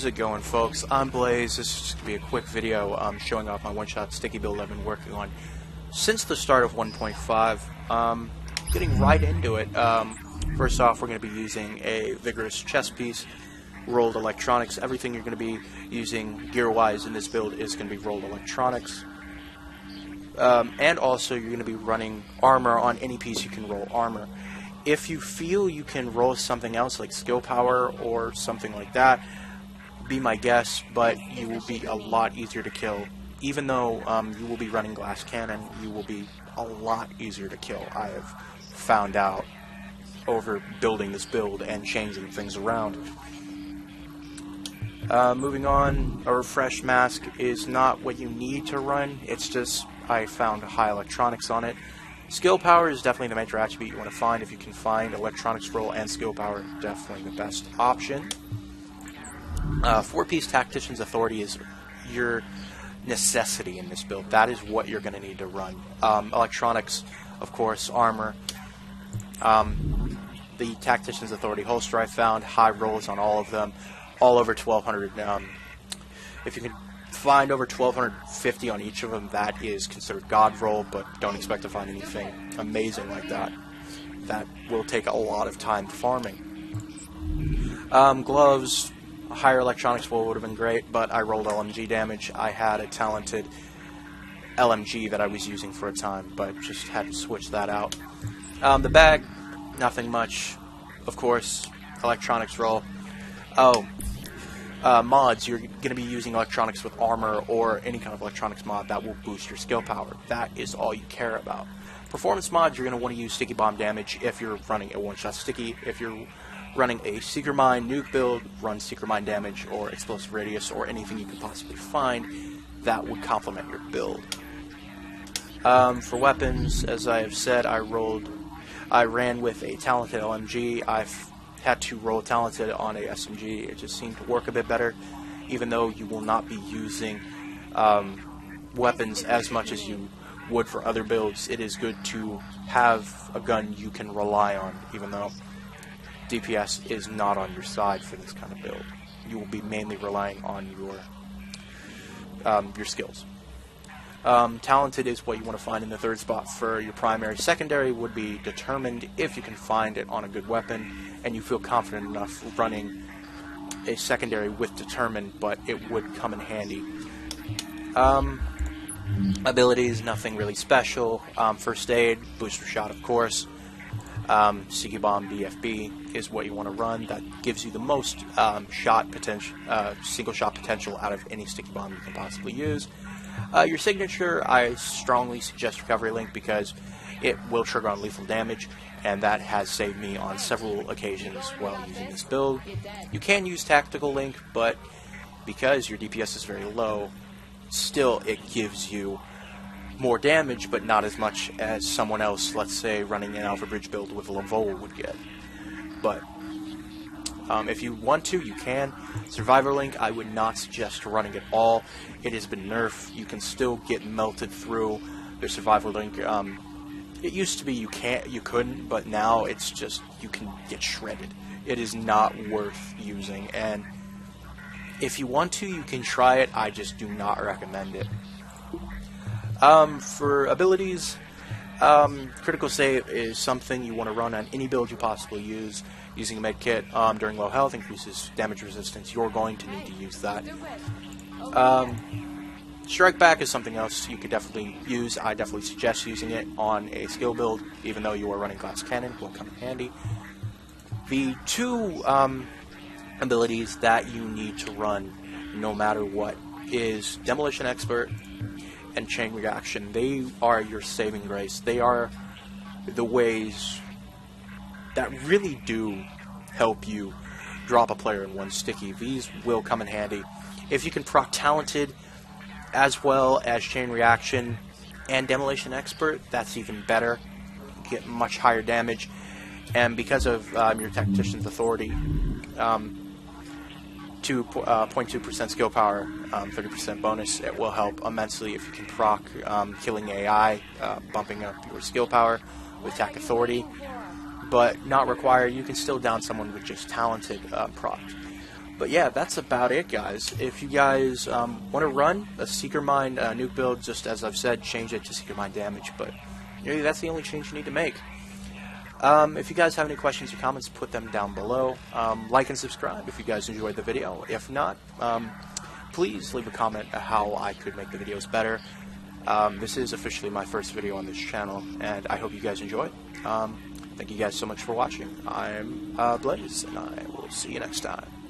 How's it going, folks? I'm Blaze. This is just going to be a quick video showing off my one-shot sticky build I've been working on since the start of 1.5. Getting right into it. First off, we're going to be using a vigorous chest piece, rolled electronics. Everything you're going to be using gear-wise in this build is going to be rolled electronics. And also, you're going to be running armor on any piece you can roll armor. If you feel you can roll something else like skill power or something like that, be my guest, but you will be a lot easier to kill. Even though you will be running glass cannon, you will be a lot easier to kill. I have found out over building this build and changing things around. Moving on, a refresh mask is not what you need to run. It's just I found high electronics on it. Skill power is definitely the major attribute you want to find. If you can find electronics roll and skill power, definitely the best option. 4-piece Tactician's Authority is your necessity in this build. That is what you're going to need to run. Electronics, of course, armor. The Tactician's Authority holster I found, high rolls on all of them, all over 1200. If you can find over 1250 on each of them, that is considered God roll, but don't expect to find anything amazing like that. That will take a lot of time farming. Gloves, higher electronics roll would have been great, but I rolled LMG damage. I had a talented LMG that I was using for a time, but just had to switch that out. The bag, nothing much, of course. Electronics roll. Mods, you're going to be using electronics with armor or any kind of electronics mod that will boost your skill power. That is all you care about. Performance mods, you're going to want to use sticky bomb damage if you're running a one-shot sticky. If you're running a Seeker Mine nuke build, run Seeker Mine damage or explosive radius or anything you can possibly find that would complement your build. For weapons, as I have said, I ran with a talented LMG. I've had to roll talented on a SMG. It just seemed to work a bit better, even though you will not be using weapons as much as you would for other builds. It is good to have a gun you can rely on, even though DPS is not on your side for this kind of build. You will be mainly relying on your skills. Talented is what you want to find in the third spot for your primary. Secondary would be determined if you can find it on a good weapon and you feel confident enough running a secondary with determined, but it would come in handy. Abilities, nothing really special. First aid, booster shot, of course. Sticky bomb BFB is what you want to run. That gives you the most shot potential, single shot potential out of any sticky bomb you can possibly use. Your signature, I strongly suggest Recovery Link because it will trigger on lethal damage, and that has saved me on several occasions while using this build. You can use Tactical Link, but because your DPS is very low, still it gives you more damage, but not as much as someone else, let's say, running an Alpha Bridge build with Lavoe would get. But if you want to, you can. Survivor Link, I would not suggest running at all. It has been nerfed. You can still get melted through the Survivor Link. It used to be you couldn't, but now it's just you can get shredded. It is not worth using, and if you want to, you can try it. I just do not recommend it. For abilities, Critical Save is something you want to run on any build you possibly use. Using a med kit during low health increases damage resistance. You're going to need to use that. Strike Back is something else you could definitely use. I definitely suggest using it on a skill build, even though you are running Glass Cannon. Will come in handy. The two abilities that you need to run no matter what is Demolition Expert and Chain Reaction. They are your saving grace. They are the ways that really do help you drop a player in one sticky. These will come in handy. If you can proc Talented as well as Chain Reaction and Demolition Expert, that's even better. You get much higher damage. And because of your Tactician's Authority, 0.2% skill power, 30% bonus, it will help immensely if you can proc killing AI, bumping up your skill power with Tac Authority. But not required. You can still down someone with just talented proc. But yeah, that's about it, guys. If you guys want to run a Seeker Mine nuke build, just as I've said, change it to Seeker Mine damage, but really that's the only change you need to make. If you guys have any questions or comments, put them down below. Like and subscribe if you guys enjoyed the video. If not, please leave a comment how I could make the videos better. This is officially my first video on this channel, and I hope you guys enjoy. Thank you guys so much for watching. I'm Blaze, and I will see you next time.